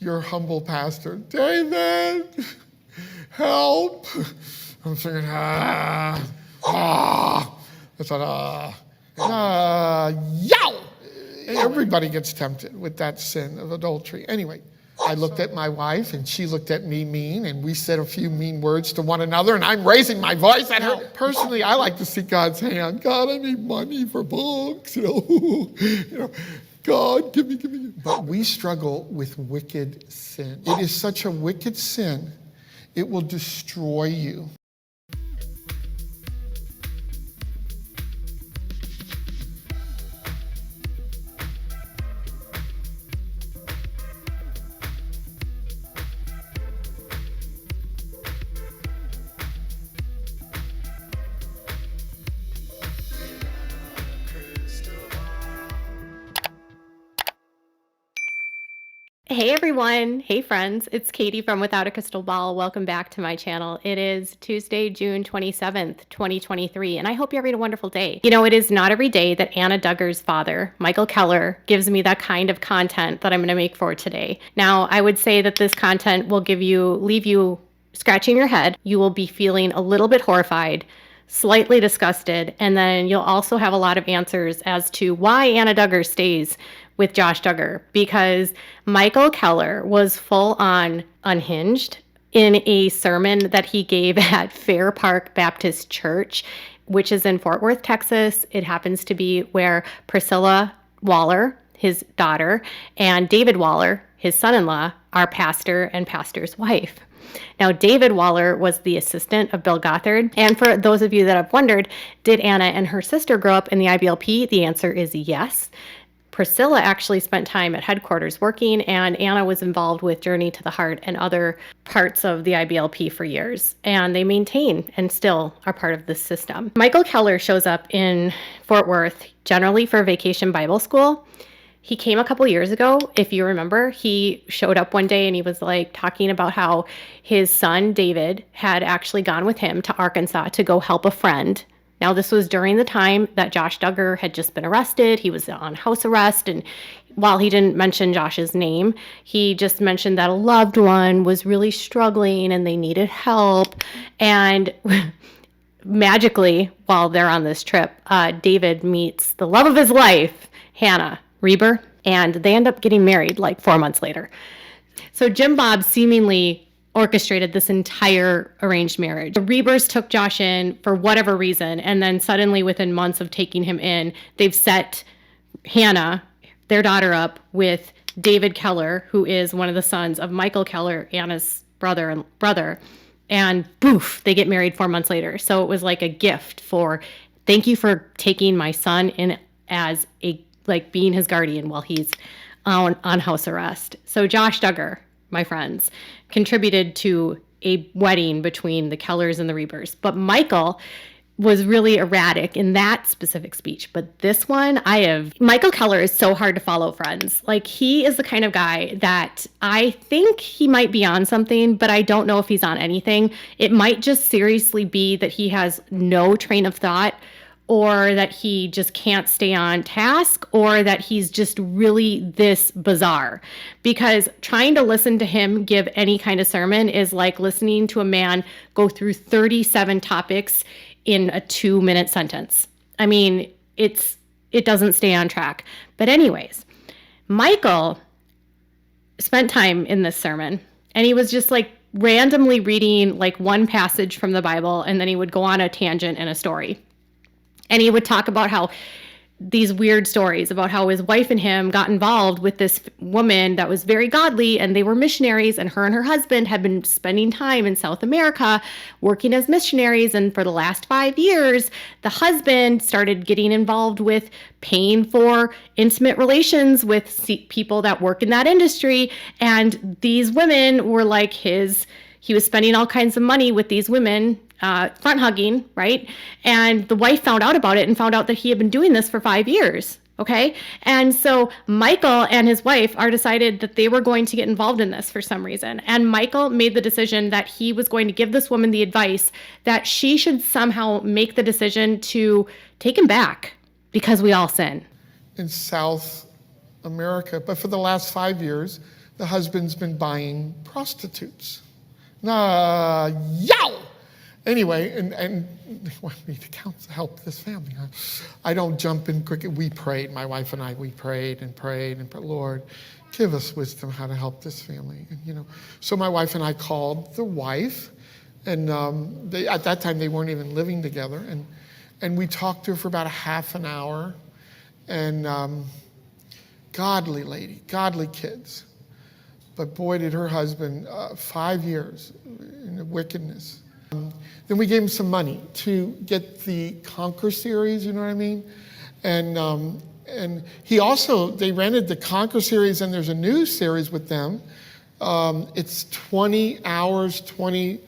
your humble pastor, David, help. I'm thinking, I thought, yow! Everybody gets tempted with that sin of adultery. Anyway, I looked at my wife, and she looked at me mean, and we said a few mean words to one another, and I'm raising my voice at her. Personally, I like to see God's hand. God, I need money for books, God, give me. But we struggle with wicked sin. It is such a wicked sin, it will destroy you. Hey everyone, hey friends, it's Katie from Without a Crystal Ball. Welcome back to my channel. It is Tuesday, June 27th, 2023, and I hope you're having a wonderful day. You know, it is not every day that Anna Duggar's father, Michael Keller, gives me that kind of content that I'm going to make for today. Now, I would say that this content will leave you scratching your head. You will be feeling a little bit horrified, slightly disgusted, and then you'll also have a lot of answers as to why Anna Duggar stays with Josh Duggar, because Michael Keller was full on unhinged in a sermon that he gave at Fairpark Baptist Church, which is in Fort Worth, Texas. It happens to be where Priscilla Waller, his daughter, and David Waller, his son-in-law, are pastor and pastor's wife. Now, David Waller was the assistant of Bill Gothard. And for those of you that have wondered, did Anna and her sister grow up in the IBLP? The answer is yes. Priscilla actually spent time at headquarters working, and Anna was involved with Journey to the Heart and other parts of the IBLP for years. And they maintain and still are part of this system. Michael Keller shows up in Fort Worth generally for Vacation Bible School. He came a couple years ago, if you remember. He showed up one day and he was like talking about how his son, David, had actually gone with him to Arkansas to go help a friend. Now, this was during the time that Josh Duggar had just been arrested. He was on house arrest. And while he didn't mention Josh's name, he just mentioned that a loved one was really struggling and they needed help. And magically, while they're on this trip, David meets the love of his life, Hannah Reber, and they end up getting married like 4 months later. So Jim Bob seemingly orchestrated this entire arranged marriage. The Rebers took Josh in for whatever reason, and then suddenly within months of taking him in, they've set Hannah, their daughter, up with David Keller, who is one of the sons of Michael Keller, Anna's brother, and poof, they get married 4 months later. So it was like a gift for, thank you for taking my son in as being his guardian while he's on house arrest. So Josh Duggar, my friends, contributed to a wedding between the Kellers and the Rebers. But Michael was really erratic in that specific speech. But this one, Michael Keller is so hard to follow, friends. Like, he is the kind of guy that I think he might be on something, but I don't know if he's on anything. It might just seriously be that he has no train of thought, or that he just can't stay on task, or that he's just really this bizarre. Because trying to listen to him give any kind of sermon is like listening to a man go through 37 topics in a 2-minute sentence. I mean, it doesn't stay on track. But anyways, Michael spent time in this sermon, and he was just like randomly reading like one passage from the Bible, and then he would go on a tangent and a story. And he would talk about how these weird stories about how his wife and him got involved with this woman that was very godly, and they were missionaries, and her husband had been spending time in South America working as missionaries. And for the last 5 years, the husband started getting involved with paying for intimate relations with people that work in that industry. And these women were like he was spending all kinds of money with these women, front hugging, right? And the wife found out about it and found out that he had been doing this for 5 years. Okay. And so Michael and his wife are decided that they were going to get involved in this for some reason. And Michael made the decision that he was going to give this woman the advice that she should somehow make the decision to take him back, because we all sin. In South America, but for the last 5 years, the husband's been buying prostitutes. Yow! Anyway, and they want me to help this family. I don't jump in quick. We prayed, my wife and I, we prayed and prayed and prayed, Lord, give us wisdom how to help this family. And, so my wife and I called the wife, and at that time they weren't even living together. And we talked to her for about a half an hour. And godly lady, godly kids. But boy, did her husband, 5 years in the wickedness. Then we gave him some money to get the Conquer series, you know what I mean? And he also, they rented the Conquer series, and there's a new series with them. It's 20 hours, 20,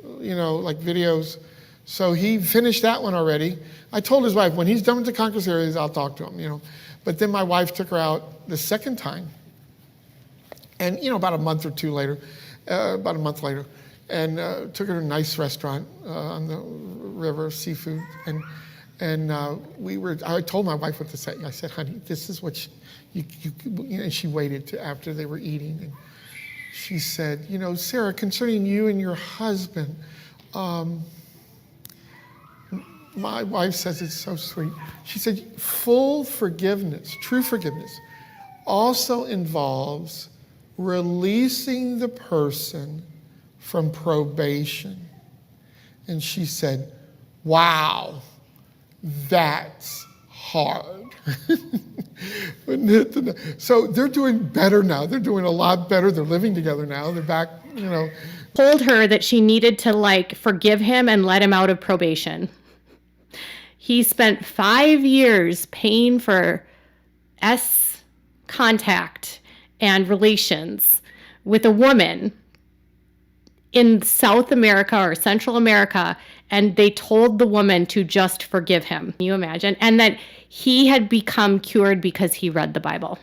like videos. So he finished that one already. I told his wife, when he's done with the Conquer series, I'll talk to him, But then my wife took her out the second time. And, about a month later, and took her to a nice restaurant on the river, seafood. And I told my wife what to say. I said, honey, this is what and she waited after they were eating. And she said, Sarah, concerning you and your husband, my wife says it's so sweet. She said, full forgiveness, true forgiveness, also involves releasing the person from probation. And she said, wow, that's hard. So they're doing better now. They're doing a lot better. They're living together now. They're back, Told her that she needed to forgive him and let him out of probation. He spent 5 years paying for contact and relations with a woman in South America or Central America, and they told the woman to just forgive him. Can you imagine? And that he had become cured because he read the Bible.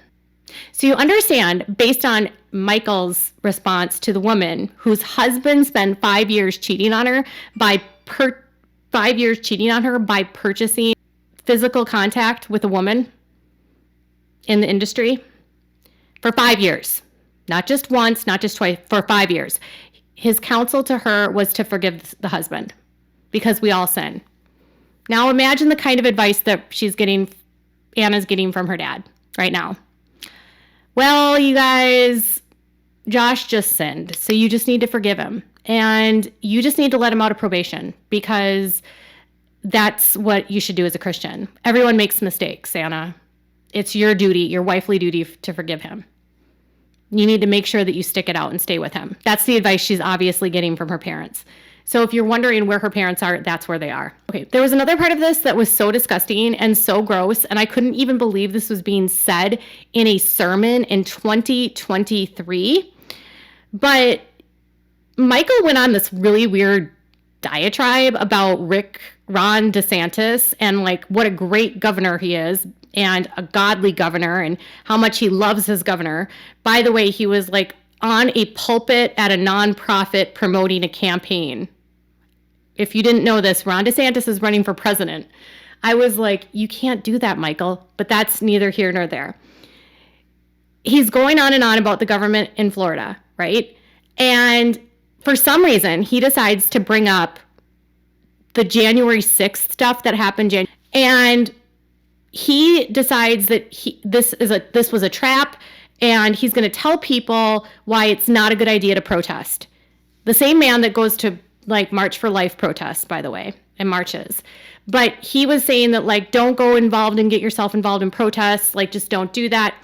So you understand, based on Michael's response to the woman whose husband spent 5 years cheating on her by purchasing physical contact with a woman in the industry for 5 years. Not just once, not just twice, for 5 years. His counsel to her was to forgive the husband because we all sin. Now imagine the kind of advice that Anna's getting from her dad right now. Well, you guys, Josh just sinned, so you just need to forgive him. And you just need to let him out of probation because that's what you should do as a Christian. Everyone makes mistakes, Anna. It's your duty, your wifely duty to forgive him. You need to make sure that you stick it out and stay with him. That's the advice she's obviously getting from her parents. So if you're wondering where her parents are, that's where they are. Okay, there was another part of this that was so disgusting and so gross, and I couldn't even believe this was being said in a sermon in 2023. But Michael went on this really weird diatribe about Ron DeSantis and what a great governor he is, and a godly governor, and how much he loves his governor. By the way, he was on a pulpit at a nonprofit promoting a campaign. If you didn't know this, Ron DeSantis is running for president. I was like, you can't do that, Michael, but that's neither here nor there. He's going on and on about the government in Florida, right? And for some reason, he decides to bring up the January 6th stuff that happened. And he decides that this was a trap, and he's going to tell people why it's not a good idea to protest. The same man that goes to March for Life protests, by the way, and marches. But he was saying that don't go involved and get yourself involved in protests, just don't do that.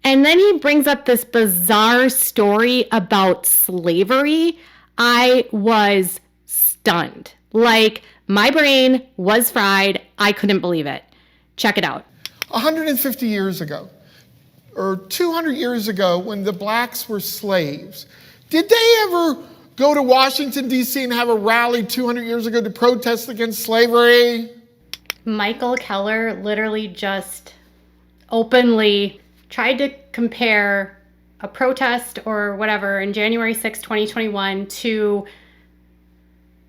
And then he brings up this bizarre story about slavery. I was stunned. My brain was fried. I couldn't believe it. Check it out. 150 years ago, or 200 years ago, when the blacks were slaves, did they ever go to Washington, D.C. and have a rally 200 years ago to protest against slavery? Michael Keller literally just openly tried to compare a protest or whatever in January 6, 2021 to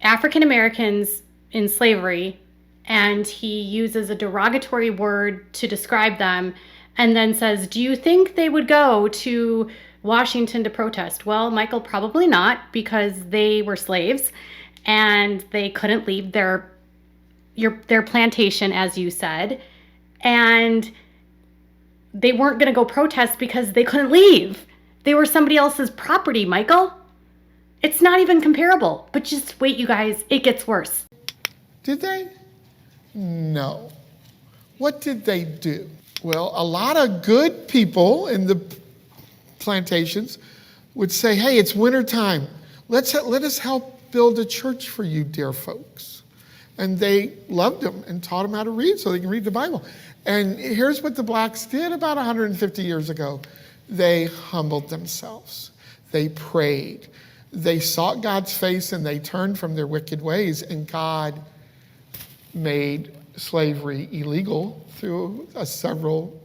African Americans in slavery, and he uses a derogatory word to describe them, and then says, do you think they would go to Washington to protest? Well, Michael, probably not, because they were slaves and they couldn't leave their plantation, as you said, and they weren't going to go protest because they couldn't leave. They were somebody else's property, Michael. It's not even comparable. But just wait, you guys, it gets worse. Did they? No. What did they do? Well, a lot of good people in the plantations would say, hey, it's wintertime. Let us help build a church for you, dear folks. And they loved them and taught them how to read so they can read the Bible. And here's what the blacks did about 150 years ago. They humbled themselves. They prayed. They sought God's face and they turned from their wicked ways. And God made slavery illegal through several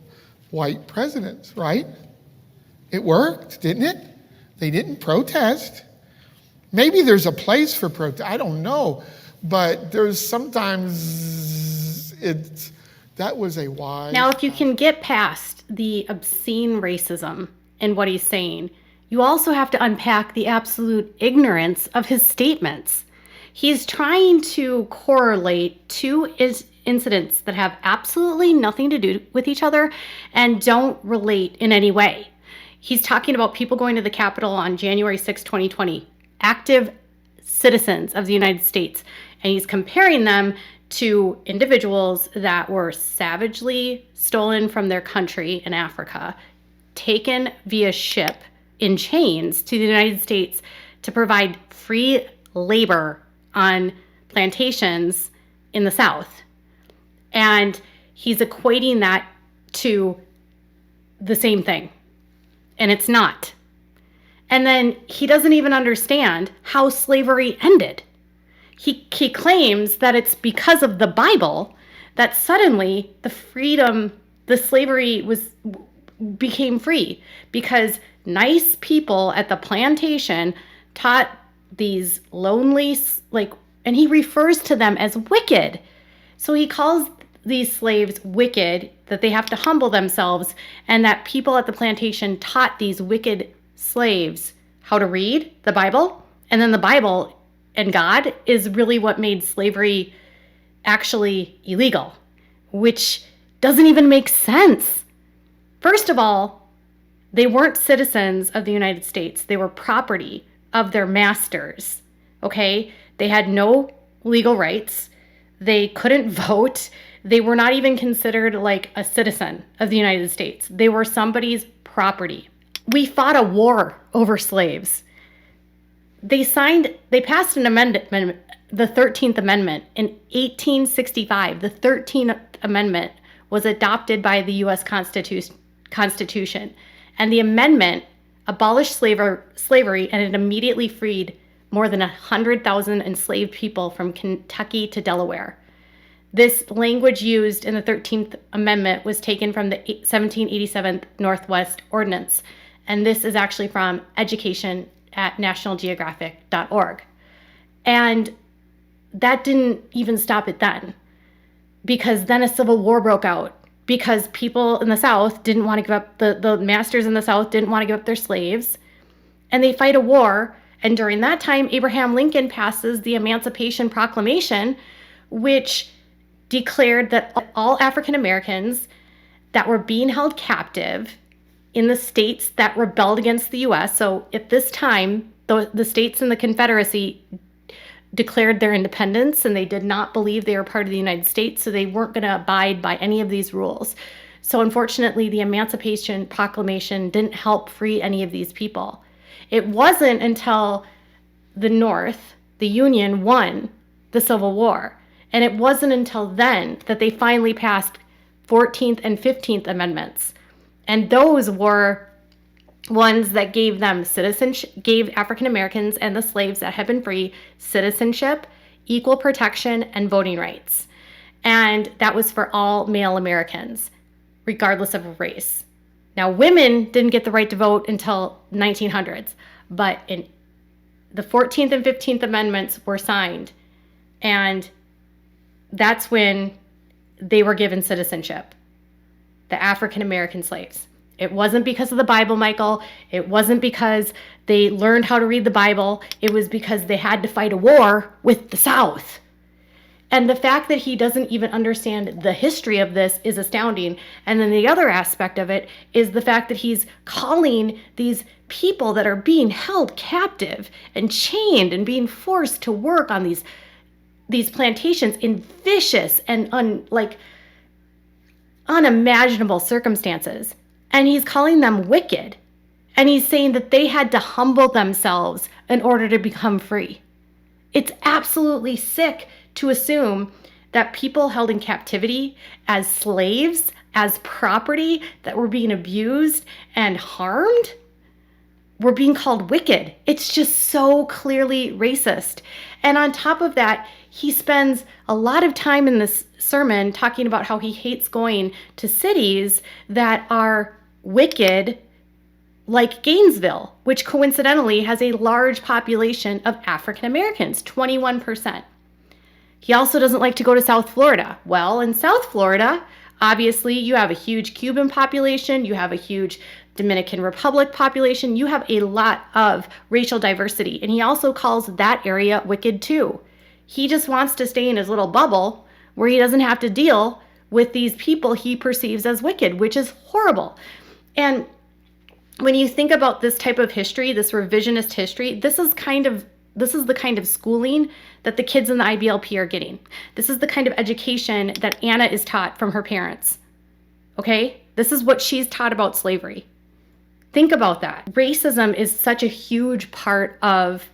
white presidents, right? It worked, didn't it? They didn't protest. Maybe there's a place for protest. I don't know. But there's sometimes that was a wise. Now, if you can get past the obscene racism in what he's saying, you also have to unpack the absolute ignorance of his statements. He's trying to correlate two incidents that have absolutely nothing to do with each other and don't relate in any way. He's talking about people going to the Capitol on January 6, 2020, active citizens of the United States. And he's comparing them to individuals that were savagely stolen from their country in Africa, taken via ship in chains to the United States to provide free labor on plantations in the South. And he's equating that to the same thing. And it's not. And then he doesn't even understand how slavery ended. He claims that it's because of the Bible that suddenly the slavery became free, because nice people at the plantation taught these lonely, and he refers to them as wicked. So he calls these slaves wicked, that they have to humble themselves, and that people at the plantation taught these wicked slaves how to read the Bible, and then the Bible and God is really what made slavery actually illegal, which doesn't even make sense. First of all, they weren't citizens of the United States. They were property of their masters, okay? They had no legal rights. They couldn't vote. They were not even considered like a citizen of the United States. They were somebody's property. We fought a war over slaves. They passed an amendment, the 13th Amendment, in 1865. The 13th Amendment was adopted by the U.S. Constitution. And the amendment abolished slavery, and it immediately freed more than 100,000 enslaved people from Kentucky to Delaware. This language used in the 13th Amendment was taken from the 1787 Northwest Ordinance. And this is actually from education at nationalgeographic.org. And that didn't even stop it then, because then a civil war broke out, because people in the South didn't want to give up, the masters in the South didn't want to give up their slaves, and they fight a war. And during that time, Abraham Lincoln passes the Emancipation Proclamation, which declared that all African Americans that were being held captive in the states that rebelled against the U.S. So at this time, the states in the Confederacy declared their independence, and they did not believe they were part of the United States, so they weren't going to abide by any of these rules. So unfortunately, the Emancipation Proclamation didn't help free any of these people. It wasn't until the North, the Union, won the Civil War. And it wasn't until then that they finally passed 14th and 15th Amendments. And those were ones that gave them citizenship, gave African Americans and the slaves that had been free citizenship, equal protection, and voting rights. And that was for all male Americans, regardless of race. Now, women didn't get the right to vote until 1900s, but in the 14th and 15th Amendments were signed, and that's when they were given citizenship, the African American slaves. It wasn't because of the Bible, Michael. It wasn't because they learned how to read the Bible. It was because they had to fight a war with the South. And the fact that he doesn't even understand the history of this is astounding. And then the other aspect of it is the fact that he's calling these people that are being held captive and chained and being forced to work on these plantations in vicious and unimaginable circumstances. And he's calling them wicked. And he's saying that they had to humble themselves in order to become free. It's absolutely sick to assume that people held in captivity as slaves, as property that were being abused and harmed, were being called wicked. It's just so clearly racist. And on top of that, he spends a lot of time in this sermon talking about how he hates going to cities that are wicked, like Gainesville, which coincidentally has a large population of African Americans, 21%. He also doesn't like to go to South Florida. Well, in South Florida, obviously you have a huge Cuban population, you have a huge Dominican Republic population, you have a lot of racial diversity. And he also calls that area wicked too. He just wants to stay in his little bubble where he doesn't have to deal with these people he perceives as wicked, which is horrible. And when you think about this type of history, this revisionist history, this is the kind of schooling that the kids in the IBLP are getting. This is the kind of education that Anna is taught from her parents. Okay? This is what she's taught about slavery. Think about that. Racism is such a huge part of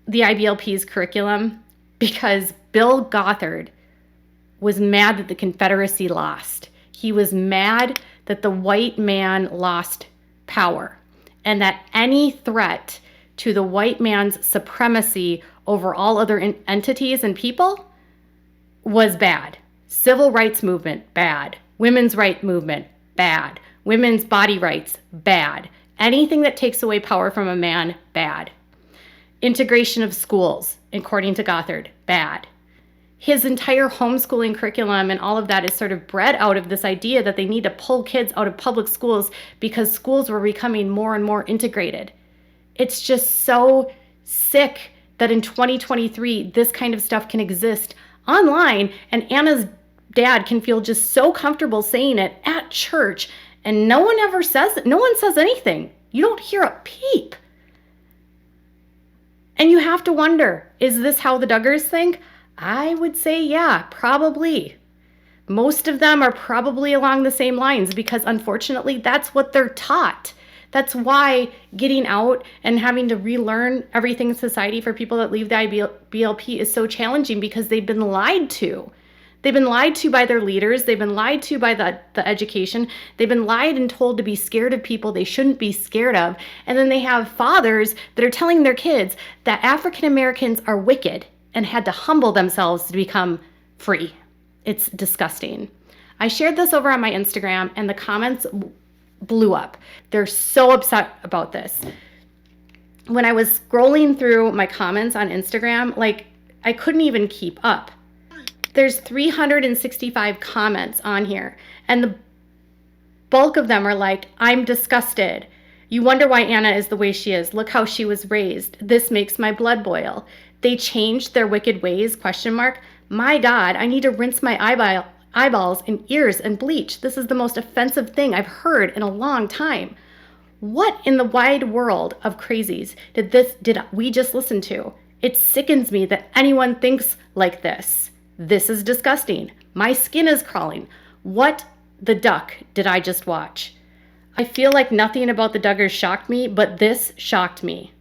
the IBLP's curriculum because Bill Gothard was mad that the Confederacy lost. He was mad that the white man lost power and that any threat to the white man's supremacy over all other entities and people was bad. Civil rights movement, bad. Women's rights movement, bad. Women's body rights, bad. Anything that takes away power from a man, bad. Integration of schools, according to Gothard, bad. His entire homeschooling curriculum and all of that is sort of bred out of this idea that they need to pull kids out of public schools because schools were becoming more and more integrated. It's just so sick that in 2023, this kind of stuff can exist online and Anna's dad can feel just so comfortable saying it at church and no one ever says it. No one says anything. You don't hear a peep. And you have to wonder, is this how the Duggars think? I would say, yeah, probably. Most of them are probably along the same lines because unfortunately, that's what they're taught. That's why getting out and having to relearn everything in society for people that leave the IBLP is so challenging because they've been lied to. They've been lied to by their leaders. They've been lied to by the education. They've been lied and told to be scared of people they shouldn't be scared of. And then they have fathers that are telling their kids that African Americans are wicked and had to humble themselves to become free. It's disgusting. I shared this over on my Instagram and the comments blew up. They're so upset about this. When I was scrolling through my comments on Instagram, I couldn't even keep up. There's 365 comments on here, and the bulk of them are like, I'm disgusted. You wonder why Anna is the way she is. Look how she was raised. This makes my blood boil. They changed their wicked ways, ? My God, I need to rinse my eyeballs and ears and bleach. This is the most offensive thing I've heard in a long time. What in the wide world of crazies did we just listen to? It sickens me that anyone thinks like this. This is disgusting. My skin is crawling. What the duck did I just watch? I feel like nothing about the Duggars shocked me, but this shocked me.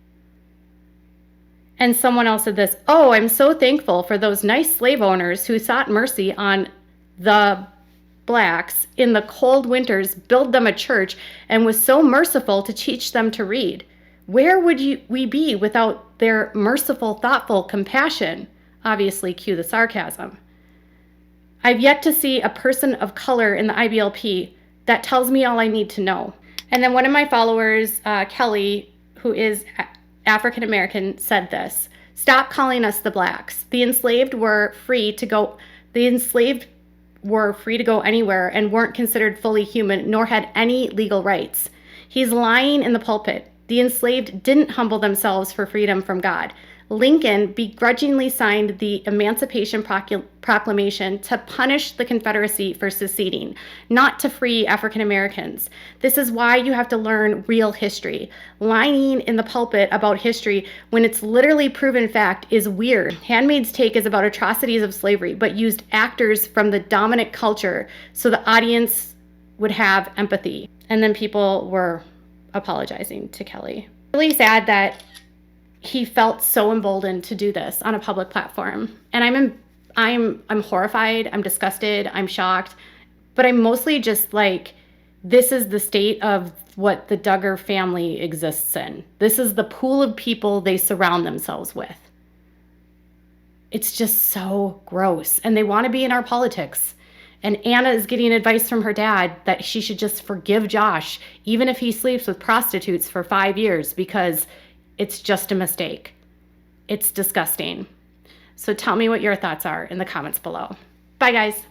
And someone else said this, oh, I'm so thankful for those nice slave owners who sought mercy on the blacks in the cold winters, built them a church, and was so merciful to teach them to read. Where would we be without their merciful, thoughtful compassion? Obviously, cue the sarcasm. I've yet to see a person of color in the IBLP that tells me all I need to know. And then one of my followers, Kelly, who is African American, said this: stop calling us the blacks. The enslaved were free to go. The enslaved were free to go anywhere and weren't considered fully human nor had any legal rights. He's lying in the pulpit. The enslaved didn't humble themselves for freedom from God. Lincoln begrudgingly signed the Emancipation Proclamation to punish the Confederacy for seceding, not to free African Americans. This is why you have to learn real history. Lying in the pulpit about history when it's literally proven fact is weird. Handmaid's Tale is about atrocities of slavery, but used actors from the dominant culture so the audience would have empathy. And then people were apologizing to Kelly. Really sad that he felt so emboldened to do this on a public platform. And I'm horrified, I'm disgusted, I'm shocked, but I'm mostly just like, this is the state of what the Duggar family exists in. This is the pool of people they surround themselves with. It's just so gross. And they want to be in our politics. And Anna is getting advice from her dad that she should just forgive Josh, even if he sleeps with prostitutes for 5 years, because it's just a mistake. It's disgusting. So tell me what your thoughts are in the comments below. Bye, guys.